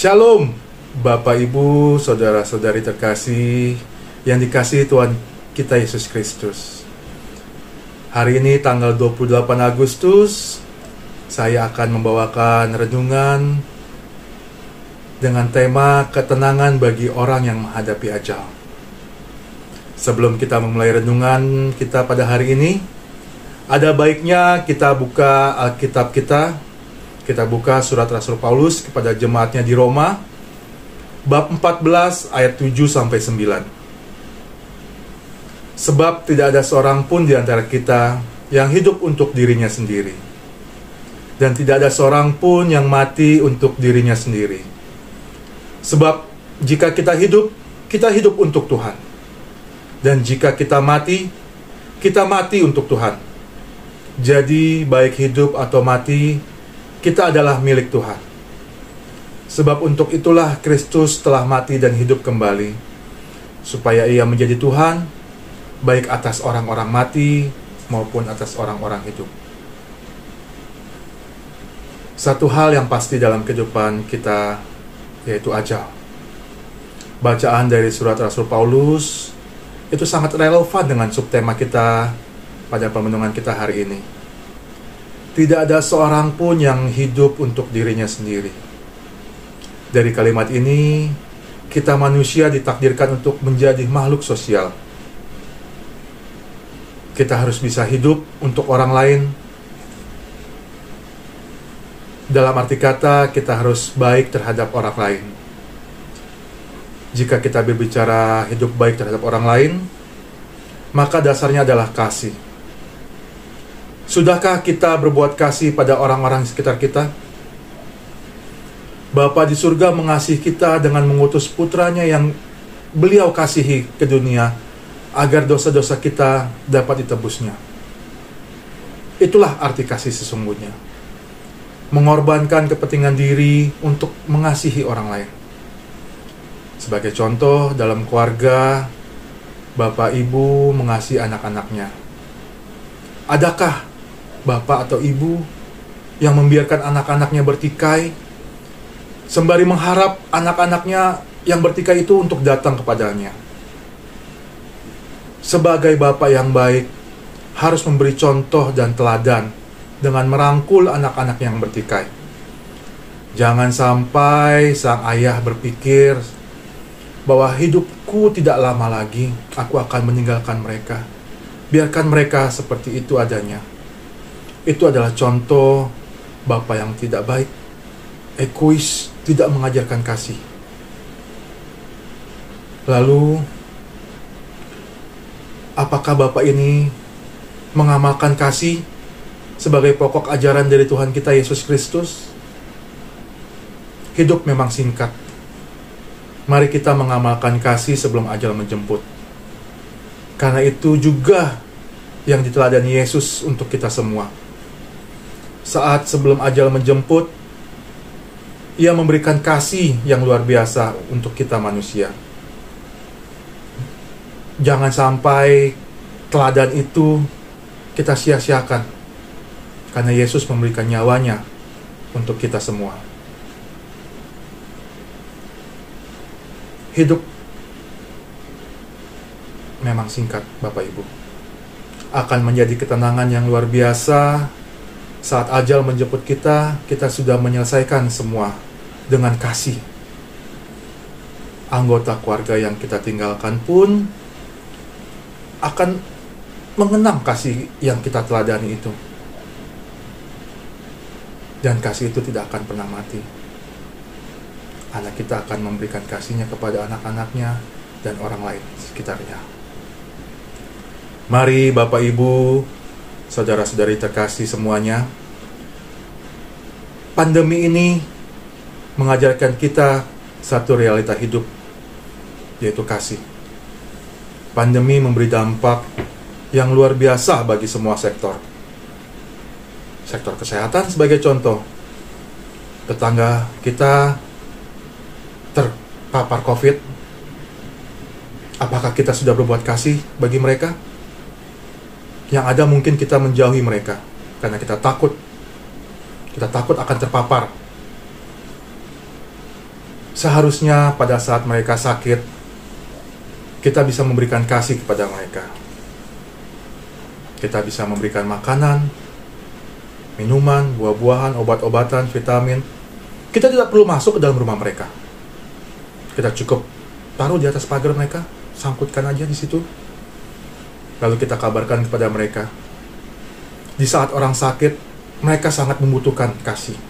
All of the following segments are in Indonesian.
Shalom, Bapak Ibu, Saudara-saudari terkasih yang dikasihi Tuhan kita Yesus Kristus. Hari ini tanggal 28 Agustus, saya akan membawakan renungan dengan tema ketenangan bagi orang yang menghadapi ajal. Sebelum kita memulai renungan kita pada hari ini, ada baiknya kita buka Alkitab kita. Kita buka surat Rasul Paulus kepada jemaatnya di Roma, bab 14 ayat 7-9. Sebab tidak ada seorang pun di antara kita yang hidup untuk dirinya sendiri, dan tidak ada seorang pun yang mati untuk dirinya sendiri. Sebab jika kita hidup untuk Tuhan. Dan jika kita mati untuk Tuhan. Jadi baik hidup atau mati, kita adalah milik Tuhan. Sebab untuk itulah Kristus telah mati dan hidup kembali, supaya Ia menjadi Tuhan, baik atas orang-orang mati maupun atas orang-orang hidup. Satu hal yang pasti dalam kehidupan kita, yaitu ajal. Bacaan dari surat Rasul Paulus itu sangat relevan dengan subtema kita pada perenungan kita hari ini. Tidak ada seorang pun yang hidup untuk dirinya sendiri. Dari kalimat ini, kita manusia ditakdirkan untuk menjadi makhluk sosial. Kita harus bisa hidup untuk orang lain. Dalam arti kata, kita harus baik terhadap orang lain. Jika kita berbicara hidup baik terhadap orang lain, maka dasarnya adalah kasih. Sudahkah kita berbuat kasih pada orang-orang di sekitar kita? Bapa di surga mengasihi kita dengan mengutus putranya yang beliau kasihi ke dunia, agar dosa-dosa kita dapat ditebusnya. Itulah arti kasih sesungguhnya. Mengorbankan kepentingan diri untuk mengasihi orang lain. Sebagai contoh, dalam keluarga, Bapak Ibu mengasihi anak-anaknya. Adakah Bapak atau Ibu yang membiarkan anak-anaknya bertikai, sembari mengharap anak-anaknya yang bertikai itu untuk datang kepadanya? Sebagai Bapak yang baik, harus memberi contoh dan teladan dengan merangkul anak-anak yang bertikai. Jangan sampai sang ayah berpikir bahwa hidupku tidak lama lagi, aku akan meninggalkan mereka. Biarkan mereka seperti itu adanya. Itu adalah contoh Bapak yang tidak baik, egois, tidak mengajarkan kasih. Lalu, apakah Bapak ini mengamalkan kasih sebagai pokok ajaran dari Tuhan kita Yesus Kristus? Hidup memang singkat. Mari kita mengamalkan kasih sebelum ajal menjemput. Karena itu juga yang diteladani Yesus untuk kita semua. Saat sebelum ajal menjemput, Ia memberikan kasih yang luar biasa untuk kita manusia. Jangan sampai teladan itu kita sia-siakan, karena Yesus memberikan nyawanya untuk kita semua. Hidup memang singkat, Bapak Ibu. Akan menjadi ketenangan yang luar biasa saat ajal menjemput kita sudah menyelesaikan semua dengan kasih. Anggota keluarga yang kita tinggalkan pun akan mengenang kasih yang kita teladani itu. Dan kasih itu tidak akan pernah mati. Anak kita akan memberikan kasihnya kepada anak-anaknya dan orang lain di sekitarnya. Mari Bapak Ibu, saudara-saudari terkasih semuanya, pandemi ini mengajarkan kita satu realita hidup, yaitu kasih. Pandemi memberi dampak yang luar biasa bagi semua sektor. Sektor kesehatan sebagai contoh. Tetangga kita terpapar COVID. Apakah kita sudah berbuat kasih bagi mereka? Yang ada mungkin kita menjauhi mereka karena kita takut akan terpapar. seharusnya pada saat mereka sakit, kita bisa memberikan kasih kepada mereka. Kita bisa memberikan makanan, minuman, buah-buahan, obat-obatan, vitamin. Kita tidak perlu masuk ke dalam rumah mereka. Kita cukup taruh di atas pagar mereka, sangkutkan aja di situ. Lalu kita kabarkan kepada mereka. Di saat orang sakit, mereka sangat membutuhkan kasih.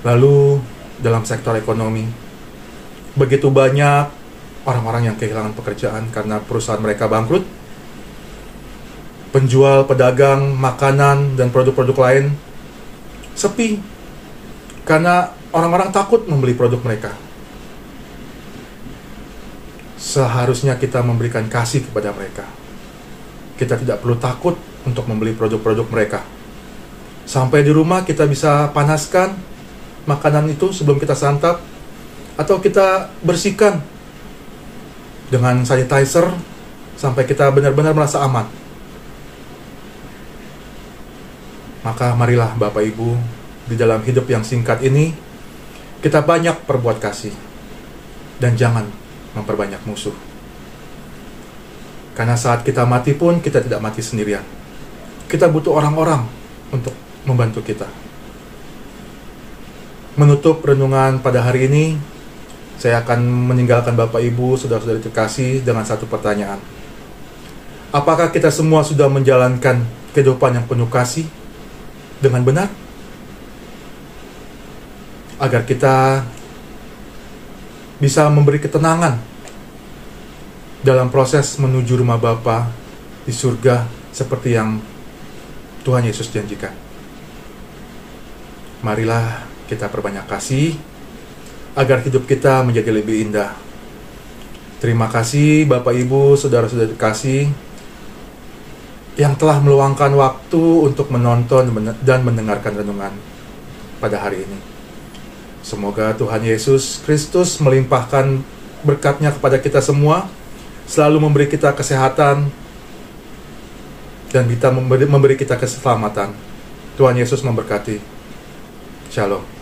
Lalu dalam sektor ekonomi, begitu banyak orang-orang yang kehilangan pekerjaan karena perusahaan mereka bangkrut. Penjual, pedagang, makanan, dan produk-produk lain sepi karena orang-orang takut membeli produk mereka. Seharusnya kita memberikan kasih kepada mereka. Kita tidak perlu takut untuk membeli produk-produk mereka. Sampai di rumah kita bisa panaskan makanan itu sebelum kita santap, atau kita bersihkan dengan sanitizer sampai kita benar-benar merasa aman. Maka marilah Bapak Ibu, di dalam hidup yang singkat ini, kita banyak perbuat kasih, dan jangan memperbanyak musuh. Karena saat kita mati pun, kita tidak mati sendirian. Kita butuh orang-orang untuk membantu kita. Menutup renungan pada hari ini, saya akan meninggalkan Bapak Ibu, saudara-saudari terkasih, dengan satu pertanyaan. Apakah kita semua sudah menjalankan kehidupan yang penuh kasih dengan benar? Agar kita bisa memberi ketenangan dalam proses menuju rumah Bapa di surga seperti yang Tuhan Yesus janjikan. Marilah kita perbanyak kasih agar hidup kita menjadi lebih indah. Terima kasih Bapak Ibu, saudara-saudari terkasih yang telah meluangkan waktu untuk menonton dan mendengarkan renungan pada hari ini. Semoga Tuhan Yesus Kristus melimpahkan berkat-Nya kepada kita semua, selalu memberi kita kesehatan, dan memberi kita keselamatan. Tuhan Yesus memberkati. Shalom.